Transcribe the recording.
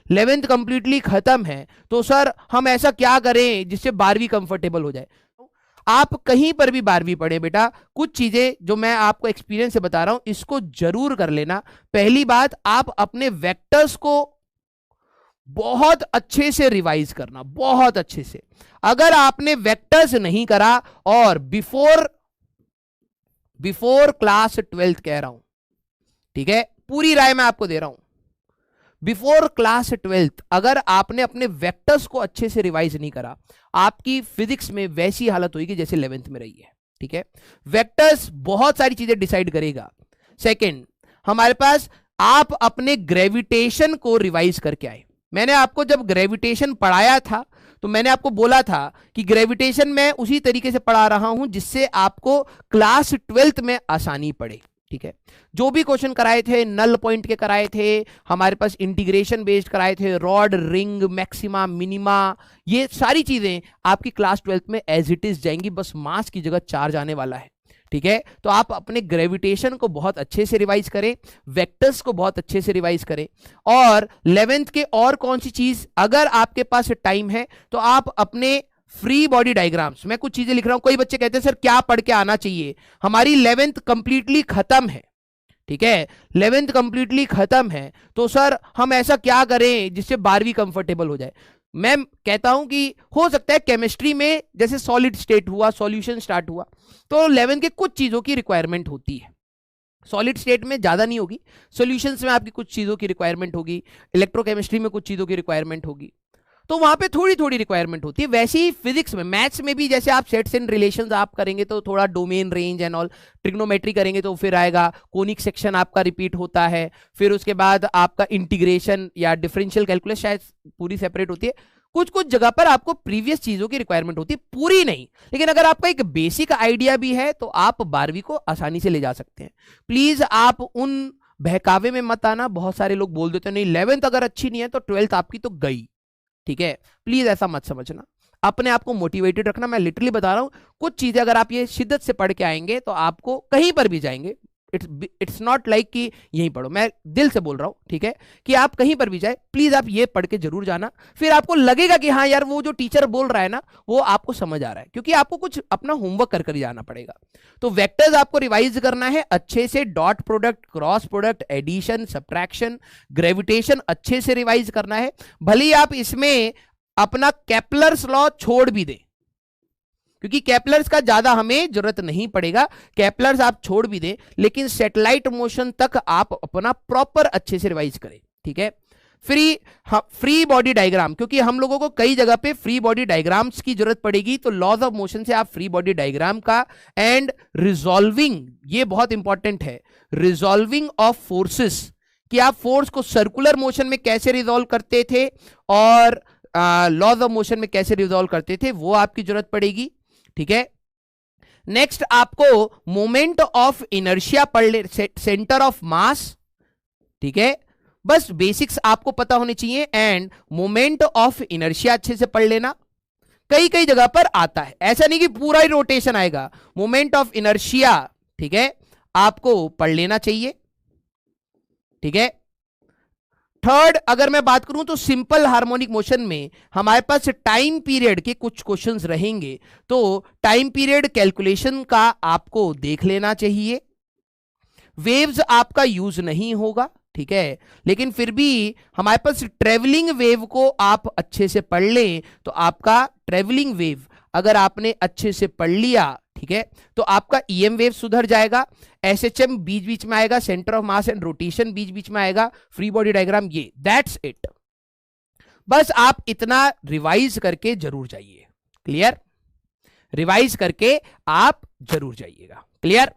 11th completely खत्म है, तो सर हम ऐसा क्या करें जिससे 12वीं कंफर्टेबल हो जाए। आप कहीं पर भी 12वीं पढ़े बेटा, कुछ चीजें जो मैं आपको एक्सपीरियंस से बता रहा हूं इसको जरूर कर लेना। पहली बात, आप अपने वेक्टर्स को बहुत अच्छे से रिवाइज करना, बहुत अच्छे से। अगर आपने वेक्टर्स नहीं करा, और बिफोर क्लास 12th कह रहा हूं, ठीक है, पूरी राय मैं आपको दे रहा हूं, बिफोर क्लास 12th अगर आपने अपने वेक्टर्स को अच्छे से रिवाइज नहीं करा, आपकी फिजिक्स में वैसी हालत होगी जैसे 11th में रही है। ठीक है, वेक्टर्स बहुत सारी चीजें डिसाइड करेगा। सेकंड, हमारे पास आप अपने ग्रेविटेशन को रिवाइज करके आए। मैंने आपको जब ग्रेविटेशन पढ़ाया था तो मैंने आपको बोला था कि ग्रेविटेशन मैं उसी तरीके से पढ़ा रहा हूं जिससे आपको क्लास 12th में आसानी पड़े। ठीक है, जो भी क्वेश्चन कराए थे नल पॉइंट के कराए थे, हमारे पास इंटीग्रेशन बेस्ड कराए थे, रॉड, रिंग, मैक्सिमा, मिनिमा, ये सारी चीजें आपकी क्लास 12th में एज इट इज जाएंगी, बस मास की जगह चार्ज आने वाला है। ठीक है, तो आप अपने ग्रेविटेशन को बहुत अच्छे से रिवाइज करें, वेक्टर्स को बहुत अच्छे से रिवाइज करें, और 11th के और कौन सी चीज, अगर आपके पास टाइम है तो आप अपने फ्री बॉडी डायग्राम्स, मैं कुछ चीजें लिख रहा हूं, कोई बच्चे कहते हैं सर क्या पढ़ के आना चाहिए, हमारी 11th कंप्लीटली खत्म है। ठीक है, 11th कंप्लीटली खत्म है, तो सर हम ऐसा क्या करें जिससे 12वीं कंफर्टेबल हो जाए। मैं कहता हूं कि हो सकता है केमिस्ट्री में जैसे सॉलिड स्टेट हुआ, सॉल्यूशन स्टार्ट हुआ, तो 11th के कुछ चीजों की रिक्वायरमेंट होती है। सॉलिड स्टेट में ज्यादा नहीं होगी, सॉल्यूशंस में आपकी कुछ चीजों की रिक्वायरमेंट होगी, इलेक्ट्रोकेमिस्ट्री में कुछ चीजों की रिक्वायरमेंट होगी, तो वहां पे थोड़ी थोड़ी रिक्वायरमेंट होती है। वैसे ही फिजिक्स में, मैथ्स में भी जैसे आप सेट्स एंड रिलेशंस आप करेंगे तो थोड़ा domain, range and all, trigonometry करेंगे तो फिर आएगा, कोनिक सेक्शन आपका रिपीट होता है, फिर उसके बाद आपका इंटीग्रेशन या डिफरेंशियल कैलकुलस शायद पूरी सेपरेट होती है। कुछ कुछ जगह पर आपको प्रीवियस चीजों की रिक्वायरमेंट होती है, पूरी नहीं, लेकिन अगर आपका एक बेसिक आइडिया भी है तो आप 12वीं को आसानी से ले जा सकते हैं। प्लीज आप उन बहकावे में मत आना, बहुत सारे लोग बोल देते हैं नहीं 11th अगर अच्छी नहीं है तो 12th आपकी तो गई। ठीक है, प्लीज ऐसा मत समझना, अपने आप को मोटिवेटेड रखना। मैं लिटरली बता रहा हूं, कुछ चीजें अगर आप ये शिद्दत से पढ़ के आएंगे तो आपको कहीं पर भी जाएंगे, इट्स नॉट लाइक कि यहीं पढ़ो, मैं दिल से बोल रहा हूं। ठीक है, कि आप कहीं पर भी जाए प्लीज आप ये पढ़ के जरूर जाना, फिर आपको लगेगा कि हाँ यार वो जो टीचर बोल रहा है ना वो आपको समझ आ रहा है, क्योंकि आपको कुछ अपना होमवर्क कर कर जाना पड़ेगा। तो वेक्टर्स आपको रिवाइज करना है अच्छे से, dot product, cross product, addition, subtraction, gravitation अच्छे से रिवाइज करना है। भले ही आप इसमें अपना केपलर्स लॉ छोड़ भी दें, क्योंकि केपलर्स का ज्यादा हमें जरूरत नहीं पड़ेगा, केपलर्स आप छोड़ भी दें, लेकिन सैटेलाइट मोशन तक आप अपना प्रॉपर अच्छे से रिवाइज करें। ठीक है, फ्री बॉडी डायग्राम, क्योंकि हम लोगों को कई जगह पे फ्री बॉडी डायग्राम्स की जरूरत पड़ेगी, तो लॉज ऑफ मोशन से आप फ्री बॉडी डायग्राम का, एंड रिजॉल्विंग, ये बहुत इंपॉर्टेंट है, रिजॉल्विंग ऑफ फोर्सेस, कि आप फोर्स को सर्कुलर मोशन में कैसे रिजॉल्व करते थे और लॉज ऑफ मोशन में कैसे रिजॉल्व करते थे, वो आपकी जरूरत पड़ेगी। ठीक है, नेक्स्ट आपको मोमेंट ऑफ इनर्शिया पढ़ ले, सेंटर ऑफ मास। ठीक है, बस बेसिक्स आपको पता होने चाहिए, एंड मोमेंट ऑफ इनर्शिया अच्छे से पढ़ लेना, कई कई जगह पर आता है, ऐसा नहीं कि पूरा ही रोटेशन आएगा, मोमेंट ऑफ इनर्शिया, ठीक है, आपको पढ़ लेना चाहिए। ठीक है, थर्ड अगर मैं बात करूं तो सिंपल हार्मोनिक मोशन में हमारे पास टाइम पीरियड के कुछ क्वेश्चंस रहेंगे, तो टाइम पीरियड कैलकुलेशन का आपको देख लेना चाहिए। वेव्स आपका यूज नहीं होगा, ठीक है, लेकिन फिर भी हमारे पास ट्रेवलिंग वेव को आप अच्छे से पढ़ लें, तो आपका ट्रेवलिंग वेव अगर आपने अच्छे से पढ़ लिया, ठीक है, तो आपका ईएम वेव सुधर जाएगा, एसएचएम बीच बीच में आएगा, centre of mass and rotation बीच बीच में आएगा, फ्री बॉडी डायग्राम, ये दैट्स इट। बस आप इतना रिवाइज करके जरूर जाइए। क्लियर, रिवाइज करके आप जरूर जाइएगा। क्लियर।